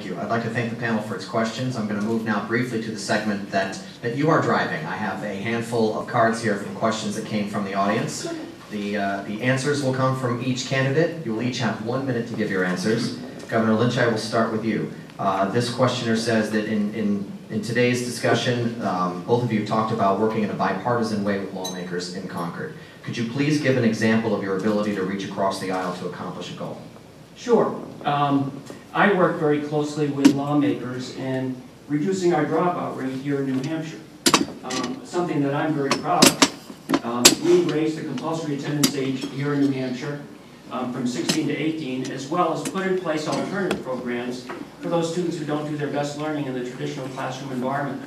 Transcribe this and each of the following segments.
thank you. I'd like to thank the panel for its questions. I'm going to move now briefly to the segment that you are driving. I have a handful of cards here from questions that came from the audience. The answers will come from each candidate. You will each have 1 minute to give your answers. Governor Lynch, I will start with you. This questioner says that in today's discussion, both of you talked about working in a bipartisan way with lawmakers in Concord. Could you please give an example of your ability to reach across the aisle to accomplish a goal? Sure. I work very closely with lawmakers in reducing our dropout rate here in New Hampshire. Something that I'm very proud of. We raised the compulsory attendance age here in New Hampshire from 16 to 18, as well as put in place alternative programs for those students who don't do their best learning in the traditional classroom environment.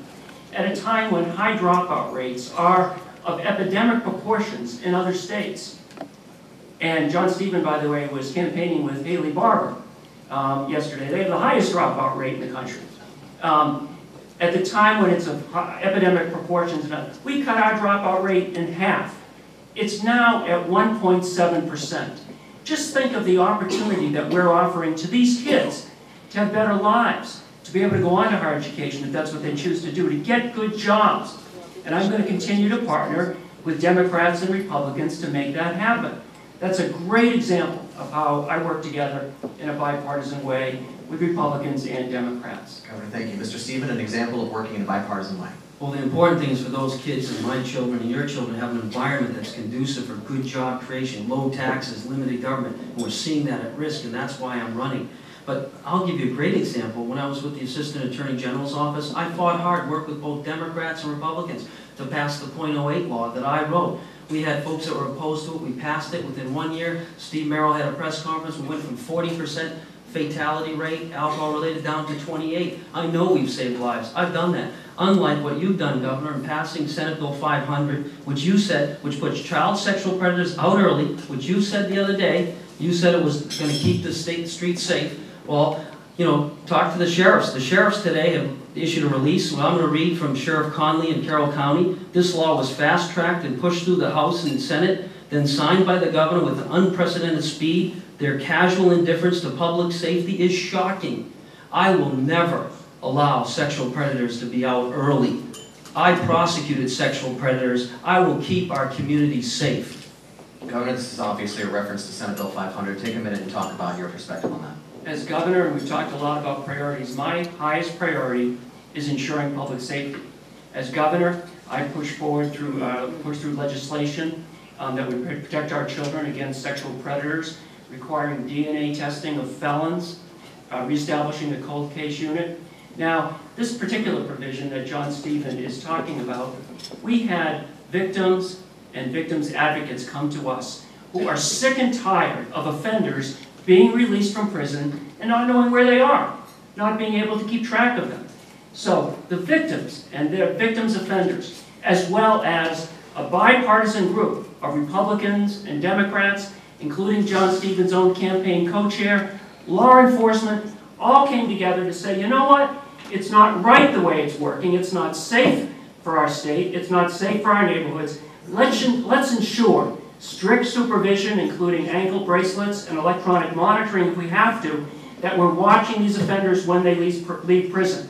At a time when high dropout rates are of epidemic proportions in other states. And John Stephen, by the way, was campaigning with Haley Barbour yesterday. They have the highest dropout rate in the country. At the time when it's of epidemic proportions, we cut our dropout rate in half. It's now at 1.7%. Just think of the opportunity that we're offering to these kids to have better lives, to be able to go on to higher education if that's what they choose to do, to get good jobs. And I'm going to continue to partner with Democrats and Republicans to make that happen. That's a great example of how I work together in a bipartisan way with Republicans and Democrats. Governor, thank you. Mr. Stephen, an example of working in a bipartisan way. Well, the important thing is for those kids and my children and your children to have an environment that's conducive for good job creation, low taxes, limited government, and we're seeing that at risk, and that's why I'm running. But I'll give you a great example. When I was with the Assistant Attorney General's office, I fought hard, worked with both Democrats and Republicans to pass the .08 law that I wrote. We had folks that were opposed to it. We passed it within 1 year. Steve Merrill had a press conference. We went from 40% fatality rate, alcohol-related, down to 28. I know we've saved lives. I've done that. Unlike what you've done, Governor, in passing Senate Bill 500, which you said, which puts child sexual predators out early, which you said the other day, you said it was going to keep the streets safe. Well, you know, talk to the sheriffs. The sheriffs today have issued a release. Well, I'm going to read from Sheriff Conley in Carroll County. This law was fast-tracked and pushed through the House and Senate, then signed by the governor with unprecedented speed. Their casual indifference to public safety is shocking. I will never allow sexual predators to be out early. I prosecuted sexual predators. I will keep our communities safe. Governor, this is obviously a reference to Senate Bill 500. Take a minute and talk about your perspective on that. As governor, and we've talked a lot about priorities, my highest priority is ensuring public safety. As governor, I push forward through legislation that would protect our children against sexual predators, requiring DNA testing of felons, reestablishing the cold case unit. Now, this particular provision that John Stephen is talking about, we had victims and victims advocates come to us who are sick and tired of offenders being released from prison and not knowing where they are, not being able to keep track of them. So the victims and their victims offenders, as well as a bipartisan group of Republicans and Democrats, including John Stephen's own campaign co-chair, law enforcement, all came together to say, you know what? It's not right the way it's working. It's not safe for our state. It's not safe for our neighborhoods. Let's ensure strict supervision, including ankle bracelets and electronic monitoring if we have to, that we're watching these offenders when they leave prison.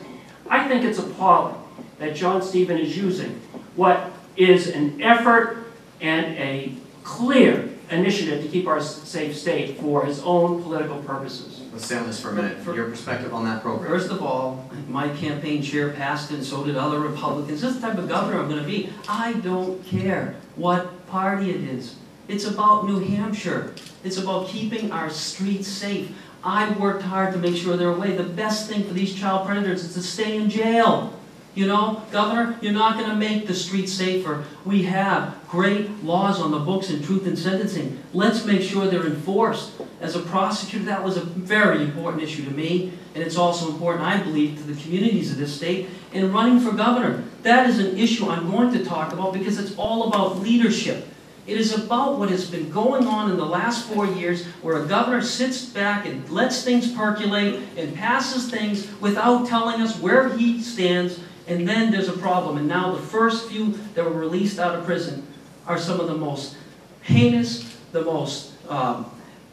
I think it's appalling that John Stephen is using what is an effort and a clear initiative to keep our safe state for his own political purposes. Let's stay on this for a minute. Your perspective on that program. First of all, my campaign chair passed it, and so did other Republicans. This is the type of governor I'm going to be. I don't care what party it is. It's about New Hampshire. It's about keeping our streets safe. I worked hard to make sure they're away. The best thing for these child predators is to stay in jail. You know, Governor, you're not going to make the streets safer. We have great laws on the books in truth in sentencing. Let's make sure they're enforced. As a prosecutor, that was a very important issue to me, and it's also important, I believe, to the communities of this state. And running for governor, that is an issue I'm going to talk about because it's all about leadership. It is about what has been going on in the last 4 years where a governor sits back and lets things percolate and passes things without telling us where he stands, and then there's a problem. And now the first few that were released out of prison are some of the most heinous, the most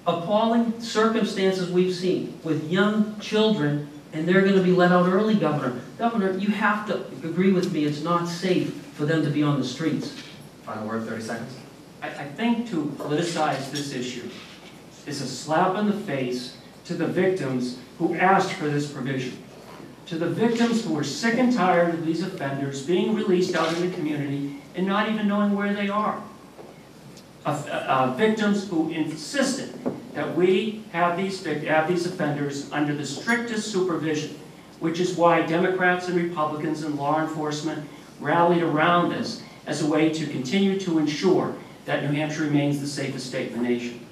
appalling circumstances we've seen with young children and they're going to be let out early, Governor. Governor, you have to agree with me, it's not safe for them to be on the streets. Final word, 30 seconds. I think to politicize this issue is a slap in the face to the victims who asked for this provision, to the victims who are sick and tired of these offenders being released out in the community and not even knowing where they are. Victims who insisted that we have these offenders under the strictest supervision, which is why Democrats and Republicans and law enforcement rallied around this as a way to continue to ensure that New Hampshire remains the safest state in the nation.